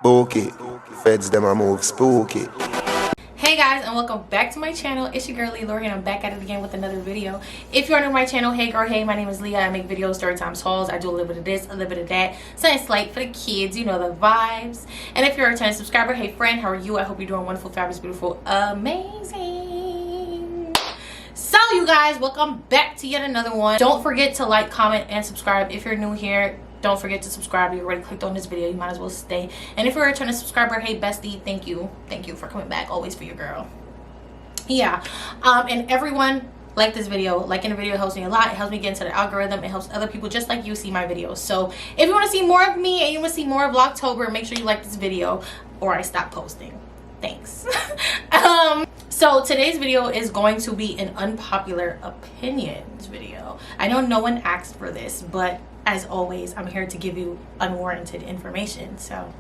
Spooky. Feds them a move spooky. Hey guys, and welcome back to my channel. It's your girl Youre, and I'm back at it again with another video. If you're new to my channel, hey girl, hey, my name is Leah. I make videos, story times, hauls. I do a little bit of this, a little bit of that. Something slight for the kids, you know, the vibes. And if you're a returning subscriber, hey friend, how are you? I hope you're doing wonderful, fabulous, beautiful, amazing. So you guys, welcome back to yet another one. Don't forget to like, comment, and subscribe if you're new here. Don't forget to subscribe. You already clicked on this video, you might as well stay. And if you're a returning subscriber, hey bestie, thank you for coming back, always for your girl. Yeah, and everyone, like this video. Liking the video helps me a lot. It helps me get into the algorithm. It helps other people just like you see my videos. So if you want to see more of me and you want to see more of Vlogtober, make sure you like this video or I stop posting. Thanks. So today's video is going to be an unpopular opinions video. I know no one asked for this, but as always, I'm here to give you unwarranted information. So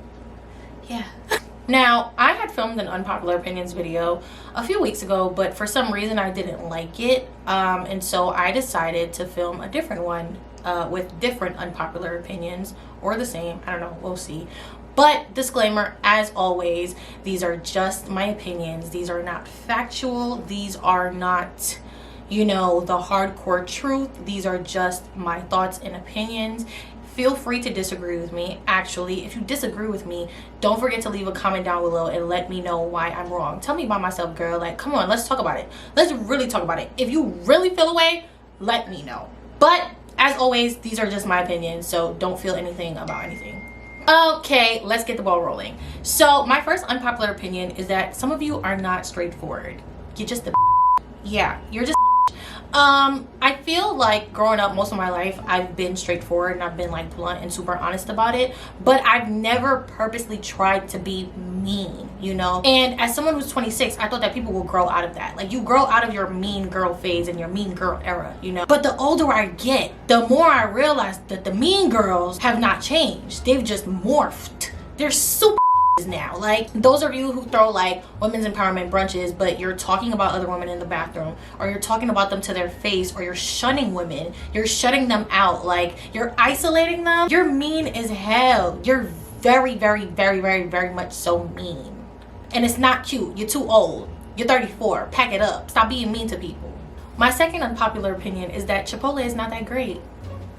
yeah. Now, I had filmed an unpopular opinions video a few weeks ago, but for some reason I didn't like it. And so I decided to film a different one with different unpopular opinions, or the same. I don't know, we'll see. But disclaimer, as always, these are just my opinions. These are not factual. These are not, you know, the hardcore truth. These are just my thoughts and opinions. Feel free to disagree with me. Actually, if you disagree with me, don't forget to leave a comment down below and let me know why I'm wrong. Tell me about myself, girl. Like, come on, let's talk about it. Let's really talk about it. If you really feel away, let me know. But as always, these are just my opinions, so don't feel anything about anything. Okay, let's get the ball rolling. So my first unpopular opinion is that some of you are not straightforward. You're just a yeah, you're just I feel like growing up most of my life I've been straightforward and I've been like blunt and super honest about it, but I've never purposely tried to be mean, you know. And as someone who's 26, I thought that people will grow out of that. Like, you grow out of your mean girl phase and your mean girl era, you know. But the older I get, the more I realize that the mean girls have not changed. They've just morphed. They're super now. Like, those of you who throw like women's empowerment brunches, but you're talking about other women in the bathroom, or you're talking about them to their face, or you're shunning women, you're shutting them out, like you're isolating them, you're mean as hell. You're very, very, very, very, very much so mean. And it's not cute. You're too old. You're 34. Pack it up. Stop being mean to people. My second unpopular opinion is that Chipotle is not that great.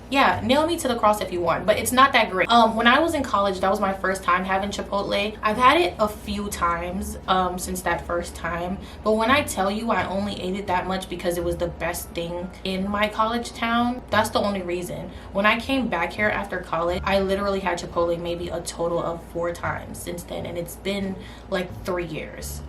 Yeah, nail me to the cross if you want, but it's not that great. When I was in college, that was my first time having Chipotle. I've had it a few times since that first time, but when I tell you I only ate it that much because it was the best thing in my college town, that's the only reason. When I came back here after college, I literally had Chipotle maybe a total of 4 times since then, and it's been like 3 years.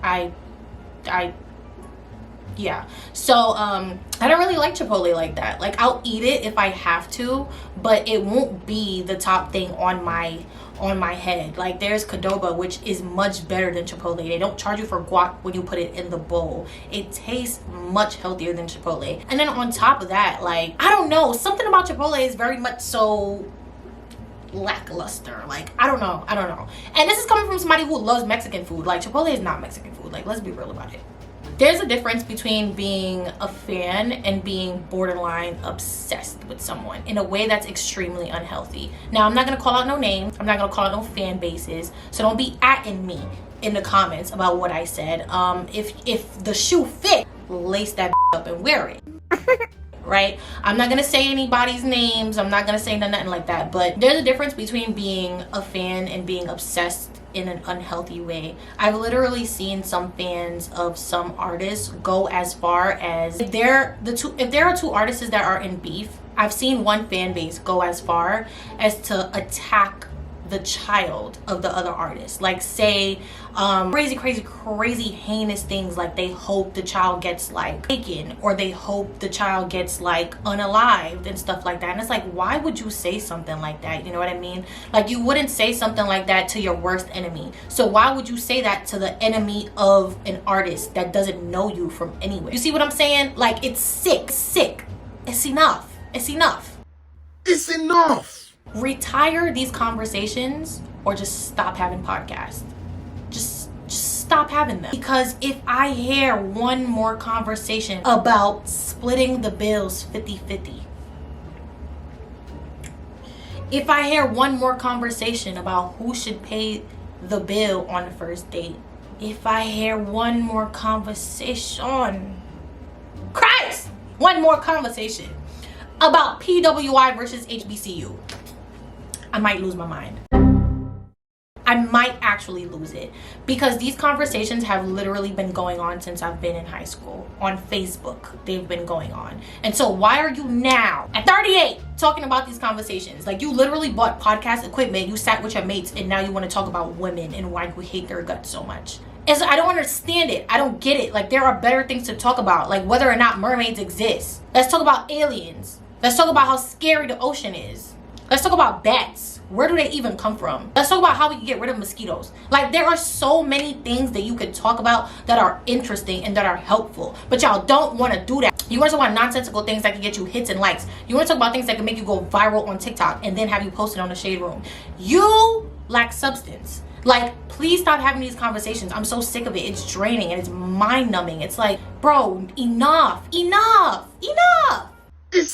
Yeah, so I don't really like Chipotle like that. Like, I'll eat it if I have to, but it won't be the top thing on my head. Like, there's Qdoba, which is much better than Chipotle. They don't charge you for guac when you put it in the bowl. It tastes much healthier than Chipotle. And then on top of that, like, I don't know, something about Chipotle is very much so lackluster. Like, I don't know. And this is coming from somebody who loves Mexican food. Like, Chipotle is not Mexican food. Like, let's be real about it. There's a difference between being a fan and being borderline obsessed with someone in a way that's extremely unhealthy. Now, I'm not going to call out no names. I'm not going to call out no fan bases. So don't be atting me in the comments about what I said. If the shoe fits, lace that up and wear it. Right? I'm not going to say anybody's names. I'm not going to say nothing like that. But there's a difference between being a fan and being obsessed in an unhealthy way. I've literally seen some fans of some artists go as far as, if there are two artists that are in beef, I've seen one fan base go as far as to attack the child of the other artist. Like, say crazy heinous things, like they hope the child gets like taken, or they hope the child gets like unalived and stuff like that. And it's like, why would you say something like that? You know what I mean? Like, you wouldn't say something like that to your worst enemy. So why would you say that to the enemy of an artist that doesn't know you from anywhere? You see what I'm saying? Like, it's sick. It's enough. Retire these conversations, or just stop having podcasts. Just stop having them. Because if I hear one more conversation about splitting the bills 50-50, if I hear one more conversation about who should pay the bill on the first date. If I hear one more conversation, Christ, one more conversation about PWI versus HBCU, I might lose my mind. I might actually lose it, because these conversations have literally been going on since I've been in high school. On Facebook, they've been going on. And so why are you now at 38 talking about these conversations? Like, you literally bought podcast equipment, you sat with your mates, and now you want to talk about women and why you hate their guts so much. And so I don't understand it. I don't get it. Like, there are better things to talk about, like whether or not mermaids exist. Let's talk about aliens. Let's talk about how scary the ocean is. Let's talk about bats. Where do they even come from? Let's talk about how we can get rid of mosquitoes. Like, there are so many things that you could talk about that are interesting and that are helpful, but y'all don't want to do that. You want to talk about nonsensical things that can get you hits and likes. You want to talk about things that can make you go viral on TikTok and then have you posted on the Shade Room. You lack substance. Like, please stop having these conversations. I'm so sick of it. It's draining and it's mind numbing. It's like, bro, enough. It's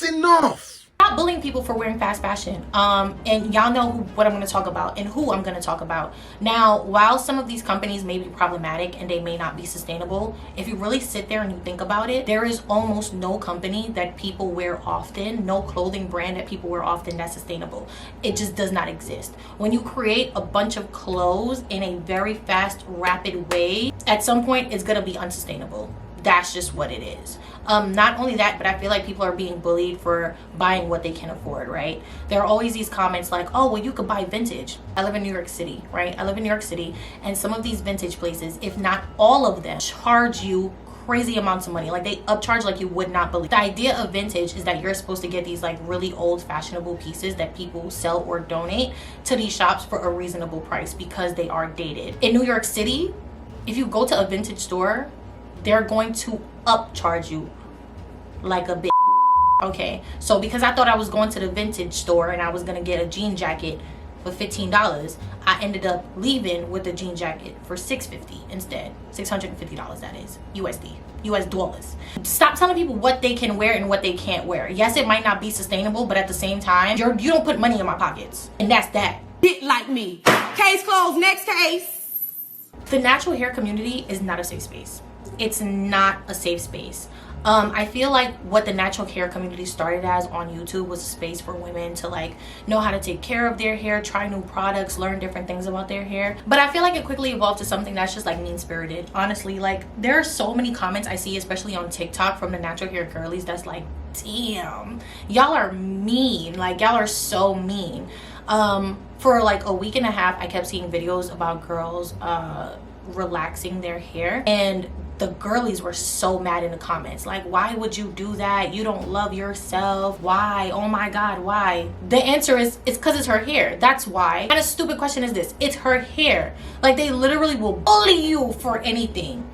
enough. Stop bullying people for wearing fast fashion. And y'all know what I'm going to talk about and who I'm going to talk about. Now, while some of these companies may be problematic and they may not be sustainable, if you really sit there and you think about it, there is almost no company that people wear often, no clothing brand that people wear often that's sustainable. It just does not exist. When you create a bunch of clothes in a very fast, rapid way, at some point it's going to be unsustainable. That's just what it is. Not only that, but I feel like people are being bullied for buying what they can afford, right? There are always these comments like, oh, well, you could buy vintage. I live in New York City, right? I live in New York City, and some of these vintage places, if not all of them, charge you crazy amounts of money. Like, they upcharge like you would not believe. The idea of vintage is that you're supposed to get these like really old fashionable pieces that people sell or donate to these shops for a reasonable price because they are dated. In New York City, if you go to a vintage store, they're going to upcharge you like a bitch. Okay, so because I thought I was going to the vintage store and I was gonna get a jean jacket for $15, I ended up leaving with a jean jacket for $650 instead. $650, that is USD, US dollars. Stop telling people what they can wear and what they can't wear. Yes, it might not be sustainable, but at the same time, you don't put money in my pockets, and that's that. Bit like me. Case closed. Next case. The natural hair community is not a safe space. It's not a safe space. I feel like what the natural hair community started as on YouTube was a space for women to like know how to take care of their hair, try new products, learn different things about their hair. But I feel like it quickly evolved to something that's just like mean-spirited. Honestly, like, there are so many comments I see, especially on TikTok, from the natural hair girlies that's like, damn, y'all are mean. Like, y'all are so mean. For like a week and a half, I kept seeing videos about girls relaxing their hair, and the girlies were so mad in the comments, like, why would you do that? You don't love yourself. Why? Oh my god, why? The answer is, it's because it's her hair. That's why. What kind of stupid question is this? It's her hair. Like, they literally will bully you for anything.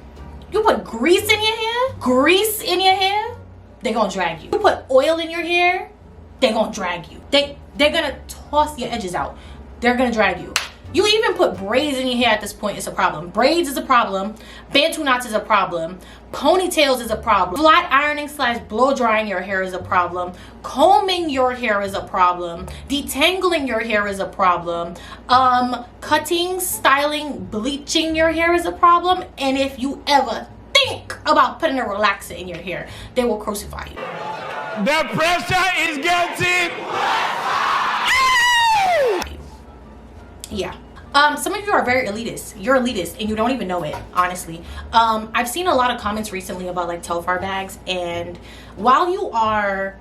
You put grease in your hair, they're gonna drag you. You put oil in your hair, they're gonna drag you. They're gonna toss your edges out. They're gonna drag you. You even put braids in your hair at this point, it's a problem. Braids is a problem. Bantu knots is a problem. Ponytails is a problem. Flat ironing / blow drying your hair is a problem. Combing your hair is a problem. Detangling your hair is a problem. Cutting, styling, bleaching your hair is a problem. And if you ever think about putting a relaxer in your hair, they will crucify you. The pressure is getting... Yeah. Some of you are very elitist. You're elitist and you don't even know it, honestly. I've seen a lot of comments recently about like Telfar bags, and while you are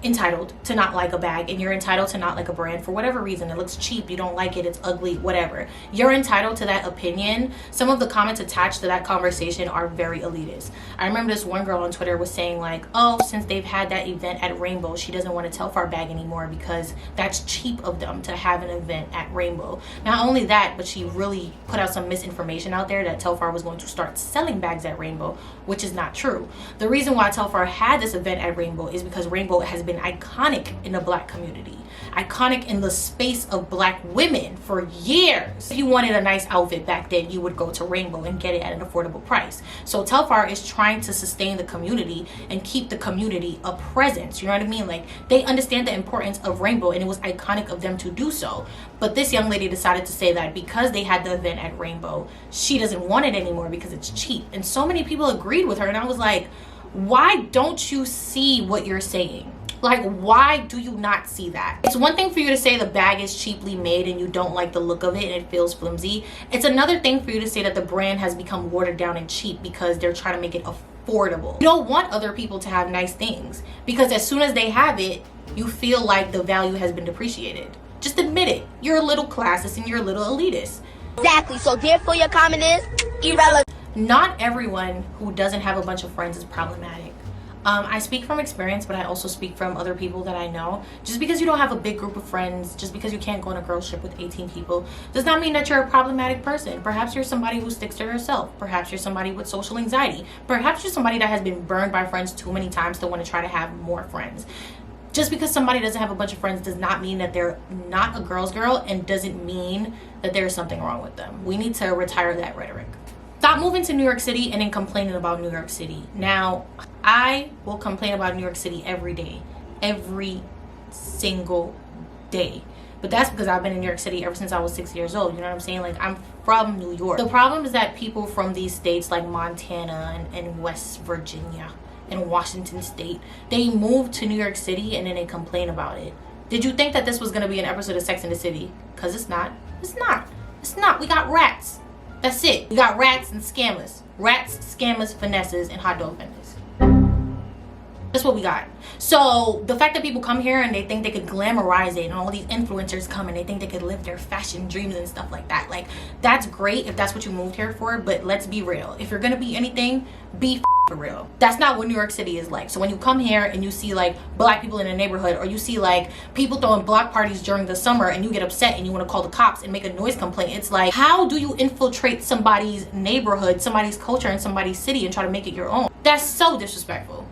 entitled to not like a bag and you're entitled to not like a brand for whatever reason, it looks cheap, you don't like it, it's ugly, whatever, you're entitled to that opinion. Some of the comments attached to that conversation are very elitist. I remember this one girl on Twitter was saying like, oh, since they've had that event at Rainbow, she doesn't want a Telfar bag anymore because that's cheap of them to have an event at Rainbow. Not only that, but she really put out some misinformation out there that Telfar was going to start selling bags at Rainbow, which is not true. The reason why Telfar had this event at Rainbow is because Rainbow has been been iconic in the black community, iconic in the space of black women for years. If you wanted a nice outfit back then, you would go to Rainbow and get it at an affordable price. So Telfar is trying to sustain the community and keep the community a presence. You know what I mean? Like, they understand the importance of Rainbow, and it was iconic of them to do so. But this young lady decided to say that because they had the event at Rainbow, she doesn't want it anymore because it's cheap. And so many people agreed with her, and I was like, why don't you see what you're saying? Like, why do you not see that? It's one thing for you to say the bag is cheaply made and you don't like the look of it and it feels flimsy. It's another thing for you to say that the brand has become watered down and cheap because they're trying to make it affordable. You don't want other people to have nice things, because as soon as they have it, you feel like the value has been depreciated. Just admit it. You're a little classist and you're a little elitist. Exactly. So therefore your comment is irrelevant. Not everyone who doesn't have a bunch of friends is problematic. I speak from experience, but I also speak from other people that I know. Just because you don't have a big group of friends, just because you can't go on a girls trip with 18 people, does not mean that you're a problematic person. Perhaps you're somebody who sticks to herself. Perhaps you're somebody with social anxiety. Perhaps you're somebody that has been burned by friends too many times to want to try to have more friends. Just because somebody doesn't have a bunch of friends does not mean that they're not a girl's girl, and doesn't mean that there's something wrong with them. We need to retire that rhetoric. Stop moving to New York City and then complaining about New York City. Now, I will complain about New York City every day, every single day. But that's because I've been in New York City ever since I was 6 years old. You know what I'm saying? Like, I'm from New York. The problem is that people from these states like Montana and West Virginia and Washington State, they move to New York City and then they complain about it. Did you think that this was going to be an episode of Sex and the City? Because it's not. It's not. It's not. We got rats. That's it. We got rats and scammers. Rats, scammers, finesses, and hot dog vendors. That's what we got. So the fact that people come here and they think they could glamorize it, and all these influencers come and they think they could live their fashion dreams and stuff like that, like, that's great if that's what you moved here for, but let's be real. If you're gonna be anything, be for real. That's not what New York City is like. So when you come here and you see like black people in a neighborhood, or you see like people throwing block parties during the summer, and you get upset and you want to call the cops and make a noise complaint, it's like, how do you infiltrate somebody's neighborhood, somebody's culture, and somebody's city and try to make it your own? That's so disrespectful.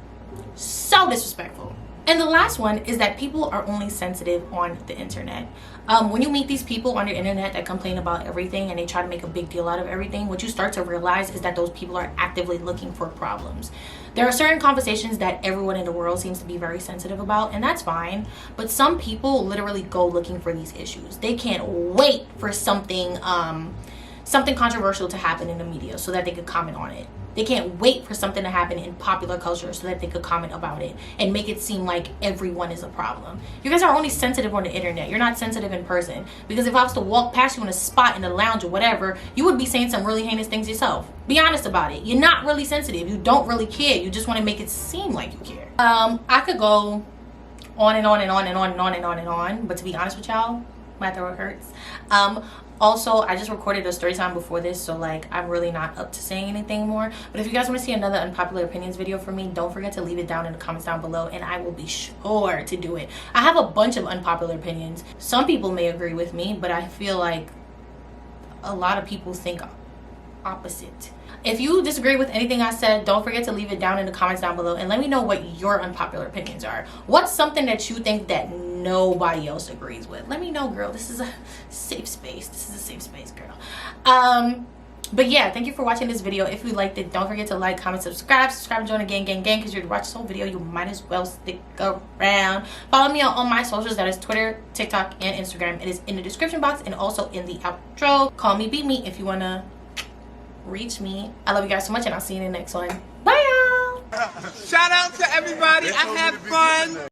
So disrespectful. And the last one is that people are only sensitive on the internet. When you meet these people on the internet that complain about everything and they try to make a big deal out of everything, what you start to realize is that those people are actively looking for problems. There are certain conversations that everyone in the world seems to be very sensitive about, and that's fine. But some people literally go looking for these issues. They can't wait for something controversial to happen in the media so that they could comment on it. They can't wait for something to happen in popular culture so that they could comment about it and make it seem like everyone is a problem. You guys are only sensitive on the internet. You're not sensitive in person. Because if I was to walk past you in a spot, in a lounge or whatever, you would be saying some really heinous things yourself. Be honest about it. You're not really sensitive. You don't really care. You just want to make it seem like you care. I could go on and on and on and on and on and on and on, but to be honest with y'all, my throat hurts. Also, I just recorded a story time before this, so like, I'm really not up to saying anything more. But if you guys want to see another unpopular opinions video from me, don't forget to leave it down in the comments down below, and I will be sure to do it. I have a bunch of unpopular opinions. Some people may agree with me, but I feel like a lot of people think opposite. If you disagree with anything I said, don't forget to leave it down in the comments down below and let me know what your unpopular opinions are. What's something that you think that nobody else agrees with? Let me know, girl. This is a safe space. This is a safe space, girl. But yeah, thank you for watching this video. If you liked it, don't forget to like, comment, subscribe and join the gang, because you're watching this whole video, you might as well stick around. Follow me on all my socials. That is Twitter, TikTok, and Instagram. It is in the description box and also in the outro. Call me, beat me if you wanna reach me. I love you guys so much, and I'll see you in the next one. Bye, y'all. Shout out to everybody. I had fun.